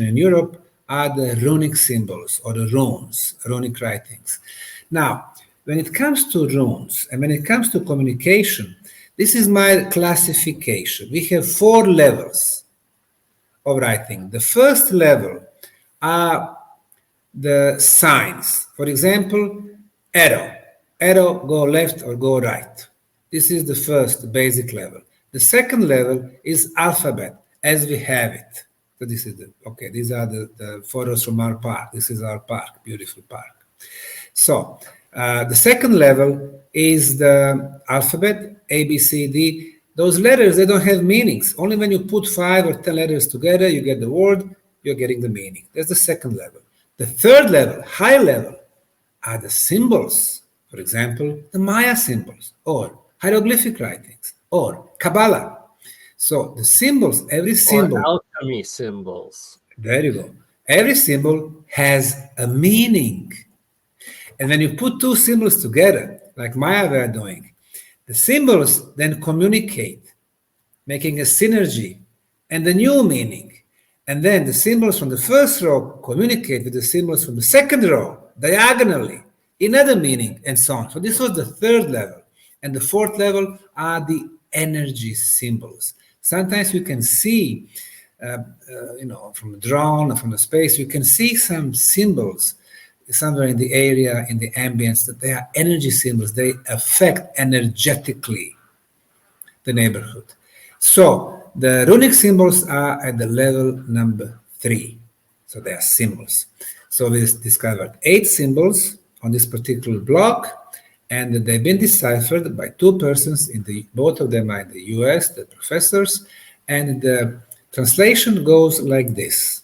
in Europe are the runic symbols or the runes, runic writings. Now, when it comes to runes and when it comes to communication, this is my classification. We have 4 levels of writing. The first level are the signs. For example, arrow. Arrow, go left or go right. This is the first basic level. The second level is alphabet, as we have it. So this is these are the photos from our park. This is our park, beautiful park. So the second level is the alphabet, A, B, C, D. Those letters, they don't have meanings. Only when you put 5 or 10 letters together, you get the word, you're getting the meaning. That's the second level. The third level, high level, are the symbols. For example, the Maya symbols, or hieroglyphic writings, or Kabbalah. So the symbols, every symbol... Or alchemy symbols. There you go. Every symbol has a meaning. And when you put 2 symbols together, like Maya were doing, the symbols then communicate, making a synergy and a new meaning. And then the symbols from the first row communicate with the symbols from the second row, diagonally, another meaning, and so on. So this was the third level. And the fourth level are the energy symbols. Sometimes you can see, from a drone or from the space, you can see some symbols somewhere in the area, in the ambience, that they are energy symbols. They affect energetically the neighborhood. So the runic symbols are at the level number 3. So they are symbols. So we discovered 8 symbols on this particular block, and they've been deciphered by 2 persons. Both of them are in the US, the professors, and the translation goes like this.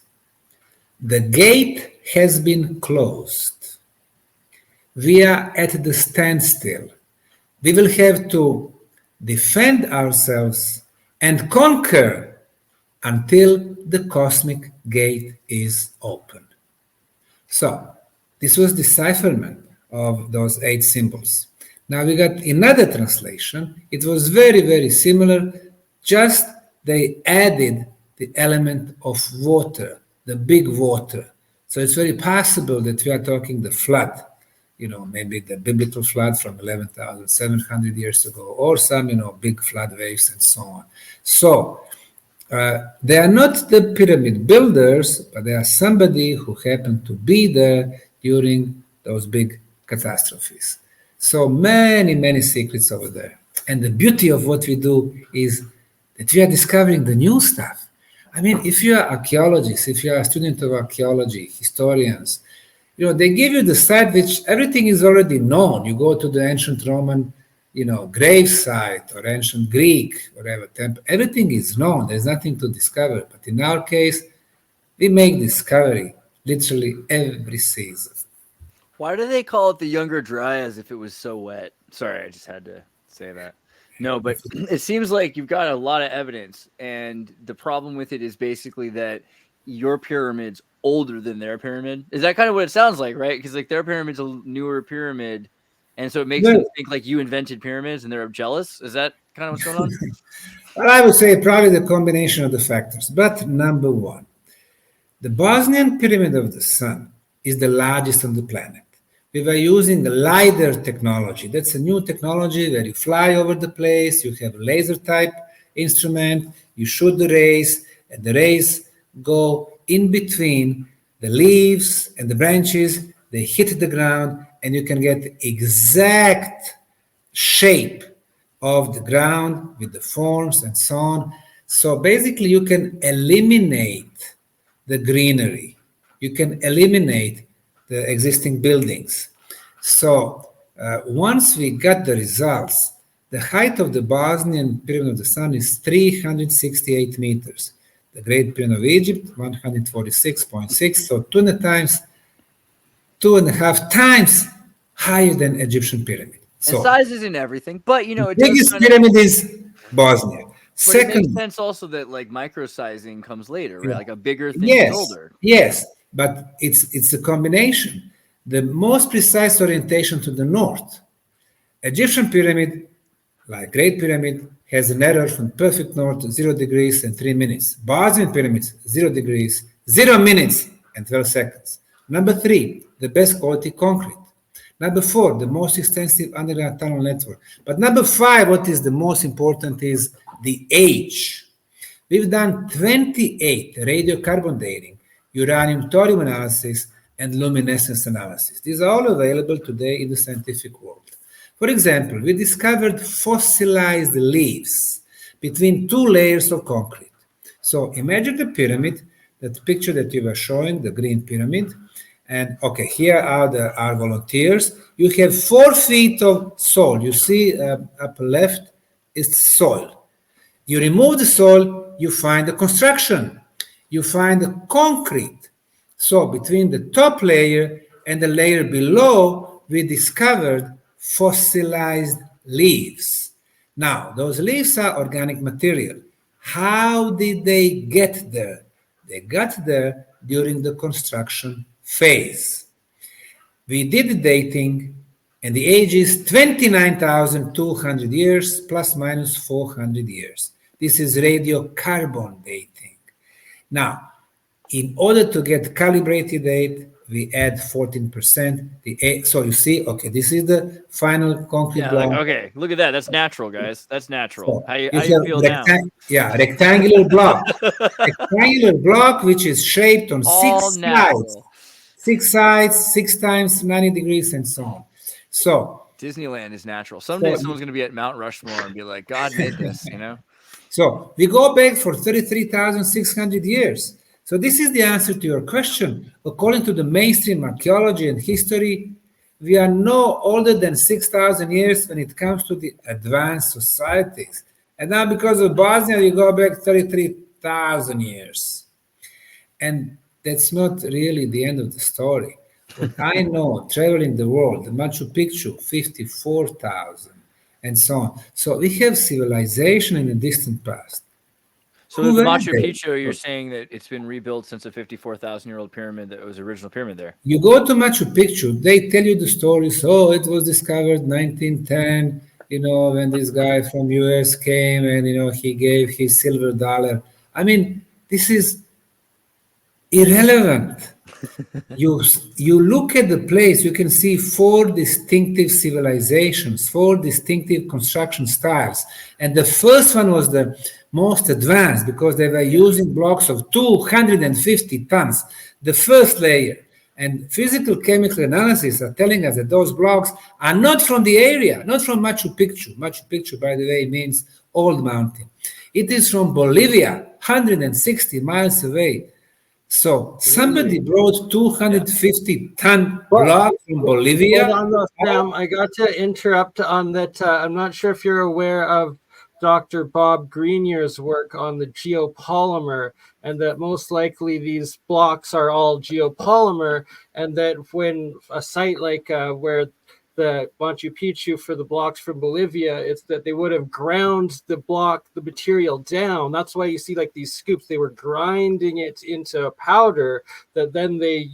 The gate has been closed. We are at the standstill. We will have to defend ourselves and conquer until the cosmic gate is open. So this was decipherment of those 8 symbols. Now we got another translation. It was very, very similar, just they added the element of water, the big water. So it's very possible that we are talking the flood, maybe the biblical flood from 11,700 years ago, or some, big flood waves and so on. So they are not the pyramid builders, but they are somebody who happened to be there during those big catastrophes. So many, many secrets over there. And the beauty of what we do is that we are discovering the new stuff. I mean, if you are archaeologists, if you are a student of archaeology, historians, they give you the site which everything is already known. You go to the ancient Roman, grave site or ancient Greek, whatever temple, everything is known. There's nothing to discover. But in our case, we make discovery literally every season. Why do they call it the Younger Dryas if it was so wet? Sorry, I just had to say that. No, but it seems like you've got a lot of evidence, and the problem with it is basically that your pyramid's older than their pyramid. Is that kind of what it sounds like, right? Because like their pyramid's a newer pyramid, and so it makes them think like you invented pyramids and they're jealous. Is that kind of what's going on? Well, I would say probably the combination of the factors. But number 1, the Bosnian Pyramid of the Sun is the largest on the planet. We were using the LiDAR technology. That's a new technology where you fly over the place, you have a laser type instrument, you shoot the rays, and the rays go in between the leaves and the branches, they hit the ground, and you can get the exact shape of the ground with the forms and so on. So basically you can eliminate the greenery. You can eliminate the existing buildings. So once we got the results, the height of the Bosnian Pyramid of the Sun is 368 meters. The Great Pyramid of Egypt, 146.6, so 2.5 times higher than Egyptian pyramid. So, and size isn't everything, but the biggest pyramid is Bosnia. Second, it makes sense also that like micro-sizing comes later, right? Like a bigger thing is older. Yes, but it's a combination. The most precise orientation to the north. Egyptian pyramid, like Great Pyramid, has an error from perfect north to 0 degrees and 3 minutes. Bosnian pyramids, 0 degrees, 0 minutes and 12 seconds. Number 3, the best quality concrete. Number 4, the most extensive underground tunnel network. But number 5, what is the most important is the age. We've done 28 radiocarbon dating, uranium thorium analysis, and luminescence analysis. These are all available today in the scientific world. For example, we discovered fossilized leaves between 2 layers of concrete. So imagine the pyramid, that picture that you were showing, the green pyramid. And okay, here are our volunteers. You have 4 feet of soil. You see upper left is soil. You remove the soil, you find the construction. You find the concrete. So between the top layer and the layer below, we discovered fossilized leaves. Now, those leaves are organic material. How did they get there? They got there during the construction phase. We did the dating, and the age is 29,200 years plus minus 400 years. This is radiocarbon dating. Now, in order to get calibrated date, we add 14%. So you see, okay, this is the final concrete block. Okay, look at that. That's natural, guys. That's natural. So how you feel now? Yeah, rectangular block. Rectangular block, which is shaped on All 6 natural. sides. 6 sides, 6 times 90 degrees, and so on. So Disneyland is natural. Someday someone's going to be at Mount Rushmore and be like, God made this, you know? So we go back for 33,600 years. So this is the answer to your question. According to the mainstream archaeology and history, we are no older than 6,000 years when it comes to the advanced societies. And now because of Bosnia, we go back 33,000 years. And that's not really the end of the story. What I know, traveling the world, the Machu Picchu, 54,000, and so on. So we have civilization in the distant past. So the Machu Picchu, you're saying that it's been rebuilt since a 54,000-year-old pyramid that was the original pyramid there. You go to Machu Picchu, they tell you the stories. Oh, it was discovered 1910, when this guy from US came and, he gave his silver dollar. I mean, this is irrelevant. You look at the place, you can see 4 distinctive civilizations, 4 distinctive construction styles. And the first one was the most advanced because they were using blocks of 250 tons, the first layer. And physical chemical analysis are telling us that those blocks are not from the area, not from Machu Picchu. Machu Picchu, by the way, means old mountain. It is from Bolivia, 160 miles away. So somebody brought 250-ton block from Bolivia. Hold on, Sam. I got to interrupt on that. I'm not sure if you're aware of Dr. Bob Greenyer's work on the geopolymer, and that most likely these blocks are all geopolymer, and that when a site like where the Machu Picchu for the blocks from Bolivia, it's that they would have ground the material down. That's why you see like these scoops, they were grinding it into powder that then they,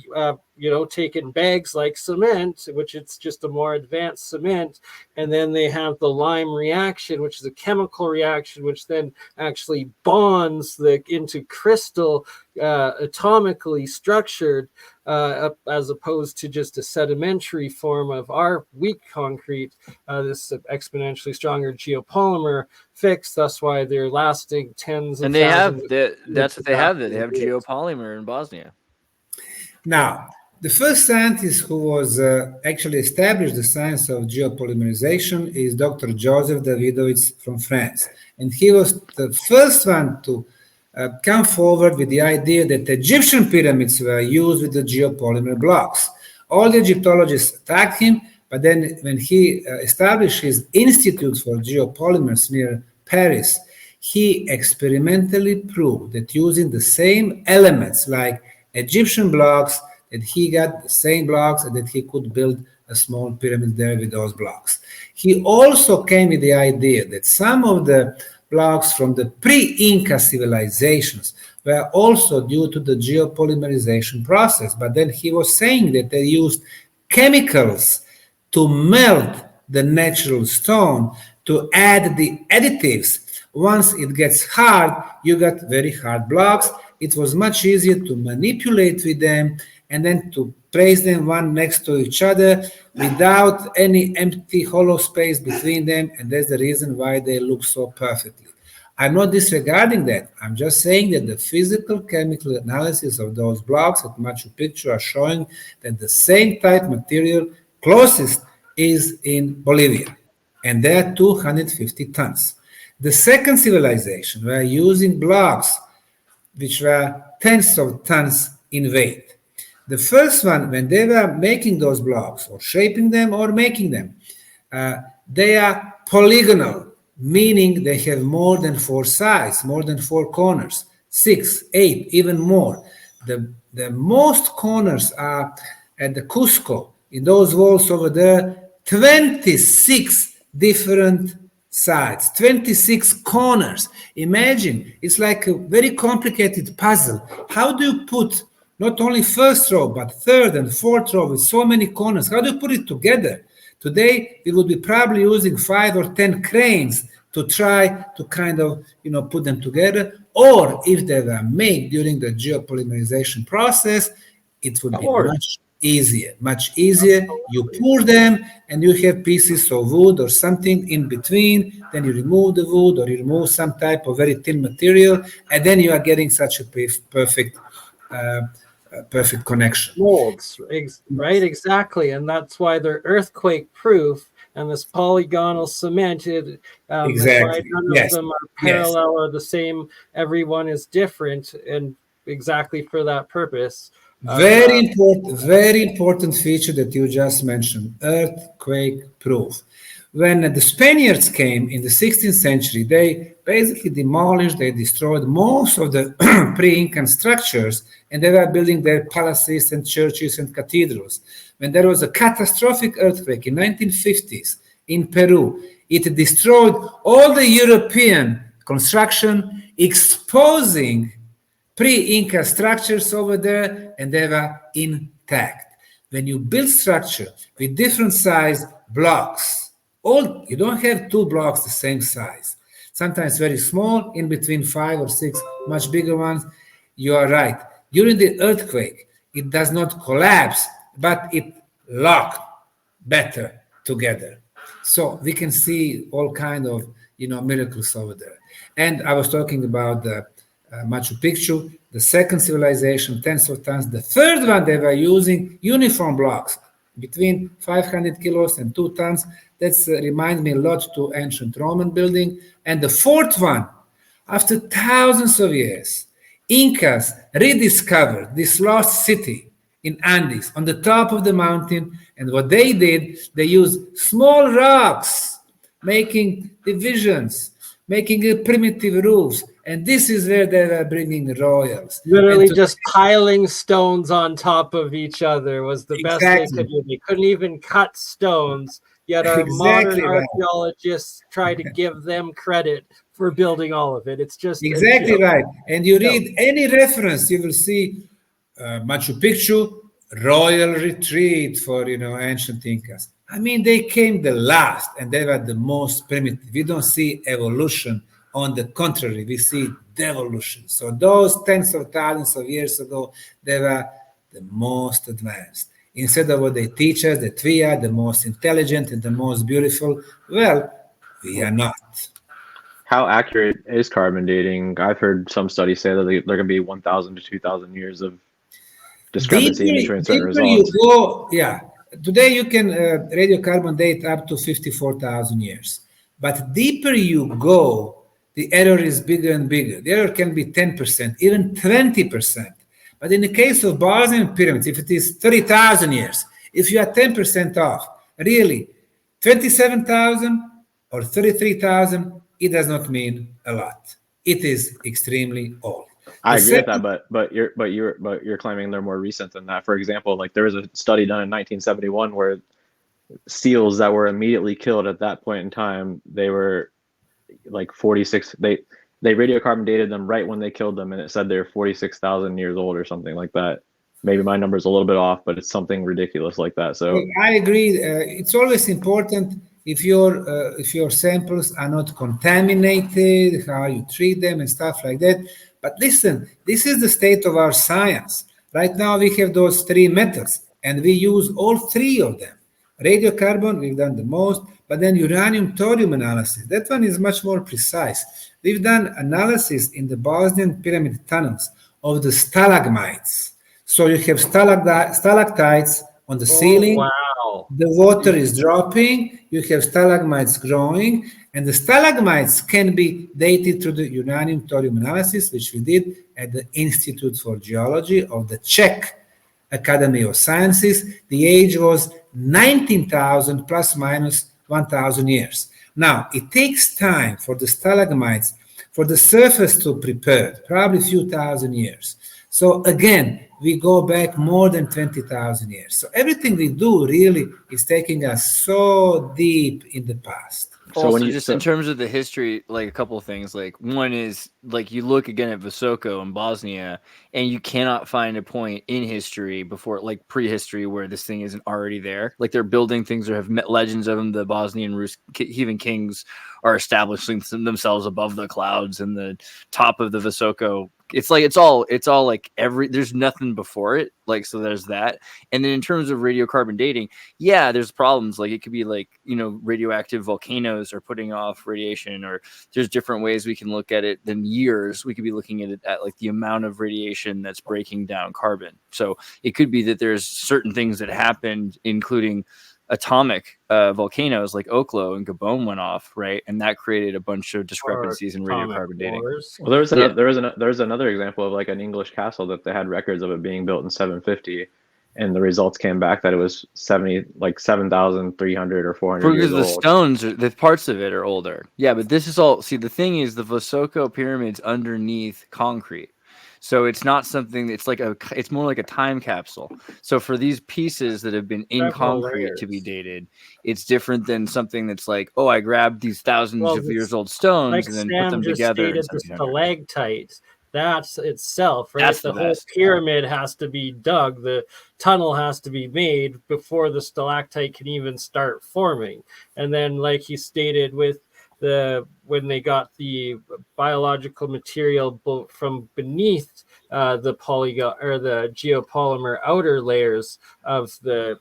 take in bags like cement, which it's just a more advanced cement. And then they have the lime reaction, which is a chemical reaction, which then actually bonds into crystal, atomically structured, as opposed to just a sedimentary form of our weak concrete, this exponentially stronger geopolymer fix. That's why they're lasting tens and thousands. That's what they have. They have geopolymer in Bosnia. Now, the first scientist who was actually established the science of geopolymerization is Dr. Joseph Davidovich from France. And he was the first one to come forward with the idea that Egyptian pyramids were used with the geopolymer blocks. All the Egyptologists attacked him, but then when he established his Institute for Geopolymers near Paris, he experimentally proved that using the same elements like Egyptian blocks, that he got the same blocks and that he could build a small pyramid there with those blocks. He also came with the idea that some of the blocks from the pre-Inca civilizations were also due to the geopolymerization process. But then he was saying that they used chemicals to melt the natural stone to add the additives. Once it gets hard, you got very hard blocks. it was much easier to manipulate with them and then to place them one next to each other without any empty hollow space between them, and that's the reason why they look so perfectly. I'm not disregarding that. I'm just saying that the physical chemical analysis of those blocks at Machu Picchu are showing that the same type material closest is in Bolivia, and they are 250 tons. The second civilization were using blocks which were tens of tons in weight. The first one, when they were making those blocks or shaping them or making them, they are polygonal, meaning they have more than 4 sides, more than 4 corners, 6, 8, even more. The most corners are at the Cusco, in those walls over there, 26 different sides, 26 corners. Imagine, it's like a very complicated puzzle. How do you put not only first row, but third and fourth row with so many corners? How do you put it together? Today, we would be probably using 5 or 10 cranes to try to kind of, put them together. Or if they were made during the geopolymerization process, it would be much easier. You pour them and you have pieces of wood or something in between. Then you remove the wood or you remove some type of very thin material, and then you are getting such a perfect connection. Molds, right? Exactly, and that's why they're earthquake proof. And this polygonal cement, exactly. That's why none of them are parallel or the same. Everyone is different, and exactly for that purpose. Very important feature that you just mentioned, earthquake proof. When the Spaniards came in the 16th century, they basically demolished, they destroyed most of the pre-Incan structures, and they were building their palaces and churches and cathedrals. When there was a catastrophic earthquake in 1950s in Peru, it destroyed all the European construction, exposing pre-Inca structures over there, and they were intact. When you build structure with different size blocks, you don't have 2 blocks the same size. Sometimes very small, in between 5 or 6 much bigger ones. You are right. During the earthquake, it does not collapse, but it locked better together. So we can see all kind of miracles over there. And I was talking about the Machu Picchu, the second civilization, tens of tons. The third one, they were using uniform blocks between 500 kilos and 2 tons. That reminds me a lot to ancient Roman building. And the fourth one, after thousands of years, Incas rediscovered this lost city in Andes on the top of the mountain. And what they did, they used small rocks, making divisions, making primitive roofs. And this is where they were bringing royals. Literally just piling stones on top of each other was the best they could do. They couldn't even cut stones, yet our modern archaeologists try to give them credit for building all of it. It's just exactly right. And you read any reference, you will see Machu Picchu, royal retreat for ancient Incas. I mean, they came the last, and they were the most primitive. We don't see evolution. On the contrary, we see devolution. So those tens of thousands of years ago, they were the most advanced. Instead of what they teach us, that we are the most intelligent and the most beautiful, well, we are not. How accurate is carbon dating? I've heard some studies say that they're going to be 1,000 to 2,000 years of discrepancy in between certain results. Today you can radiocarbon date up to 54,000 years. But deeper you go, the error is bigger and bigger. The error can be 10%, even 20%. But in the case of Bosnian pyramids, if it is 30,000 years, if you are 10% off, really, 27,000 or 33,000, it does not mean a lot. It is extremely old. I agree with that, but you're claiming they're more recent than that. For example, like there was a study done in 1971 where seals that were immediately killed at that point in time, they were like 46. They radiocarbon dated them right when they killed them, and it said they're 46,000 years old or something like that. Maybe my number's a little bit off, but it's something ridiculous like that. So I agree. It's always important if your samples are not contaminated, how you treat them and stuff like that. But listen, this is the state of our science. Right now we have those three metals, and we use all three of them. Radiocarbon, we've done the most, but then uranium-thorium analysis, that one is much more precise. We've done analysis in the Bosnian Pyramid tunnels of the stalagmites. So you have stalactites on the ceiling. Wow. The water is dropping, you have stalagmites growing, and the stalagmites can be dated through the uranium-thorium analysis, which we did at the Institute for Geology of the Czech Academy of Sciences. The age was 19,000 plus minus 1,000 years. Now, it takes time for the stalagmites, for the surface to prepare, probably a few thousand years. So again, we go back more than 20,000 years. So everything we do really is taking us so deep in the past. So Also, when you just in terms of the history, like a couple of things, like one is like you look again at Visoko in Bosnia, and you cannot find a point in history before, like prehistory, where this thing isn't already there. Like they're building things or have legends of them. The Bosnian heathen kings are establishing themselves above the clouds and the top of the Visoko. It's like it's all like there's nothing before it, like, so there's that. And then in terms of radiocarbon dating, yeah, there's problems. Like it could be like, you know, radioactive volcanoes are putting off radiation, or there's different ways we can look at it than years. We could be looking at it at like the amount of radiation that's breaking down carbon. So it could be that there's certain things that happened, including atomic volcanoes like Oklo and Gabon went off, right? And that created a bunch of discrepancies in radiocarbon dating. Well, there was another example of like an English castle that they had records of it being built in 750, and the results came back that it was 7,300 or 400 years because old. the stones, the parts of it are older. Yeah, but this is all. See, the thing is, the Visoko pyramids underneath concrete. So it's not something. It's more like a time capsule. So for these pieces that have been in concrete to be dated, it's different than something that's like, oh, I grabbed these thousands of years old stones like and then Sam put them just together. stated, the stalactites. That's itself, right? That's the the whole best. pyramid has to be dug. The tunnel has to be made before the stalactite can even start forming. And then, like he stated, with when they got the biological material from beneath the polygon or the geopolymer outer layers of the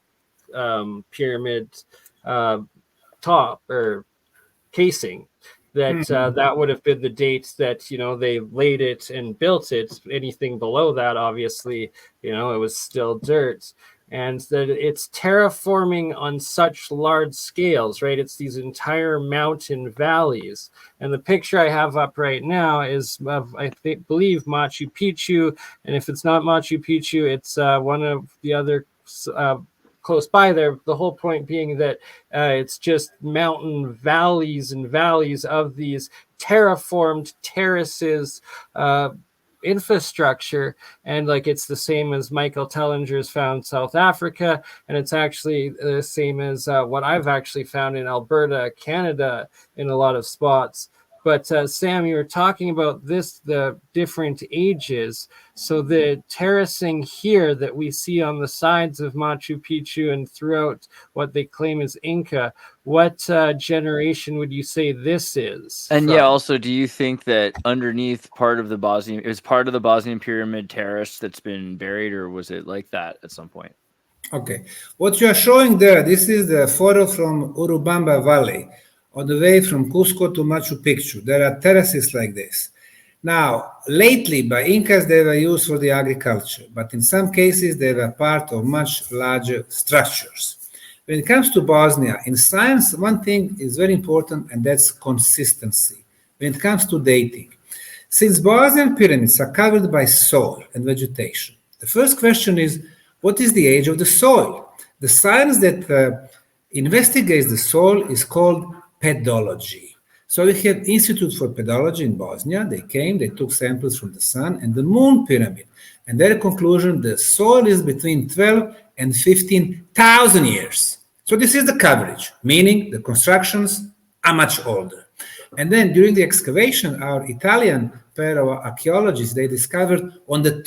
pyramid top or casing, that would have been the dates that, you know, they laid it and built it. Anything below that, obviously, you know, it was still dirt. And that it's terraforming on such large scales, right? It's these entire mountain valleys. And the picture I have up right now is of, believe, Machu Picchu. And if it's not Machu Picchu, it's one of the other close by there. The whole point being that it's just mountain valleys and valleys of these terraformed terraces, infrastructure, and like it's the same as Michael Tellinger's found South Africa, and it's actually the same as what I've actually found in Alberta, Canada, in a lot of spots. But Sam, you were talking about the different ages. So the terracing here that we see on the sides of Machu Picchu and throughout what they claim is Inca, what generation would you say this is? And yeah, also, do you think that underneath part of the Bosnian Pyramid terrace that's been buried, or was it like that at some point? Okay, what you are showing there, this is the photo from Urubamba Valley, on the way from Cusco to Machu Picchu. There are terraces like this. Now, lately by Incas, they were used for the agriculture, but in some cases, they were part of much larger structures. When it comes to Bosnia, in science, one thing is very important, and that's consistency. When it comes to dating, since Bosnian pyramids are covered by soil and vegetation, the first question is, what is the age of the soil? The science that investigates the soil is called pedology. So we have Institute for Pedology in Bosnia. They came, they took samples from the Sun and the Moon Pyramid. And their conclusion, the soil is between 12 and 15,000 years. So this is the coverage, meaning the constructions are much older. And then during the excavation, our Italian pair of archaeologists, they discovered on the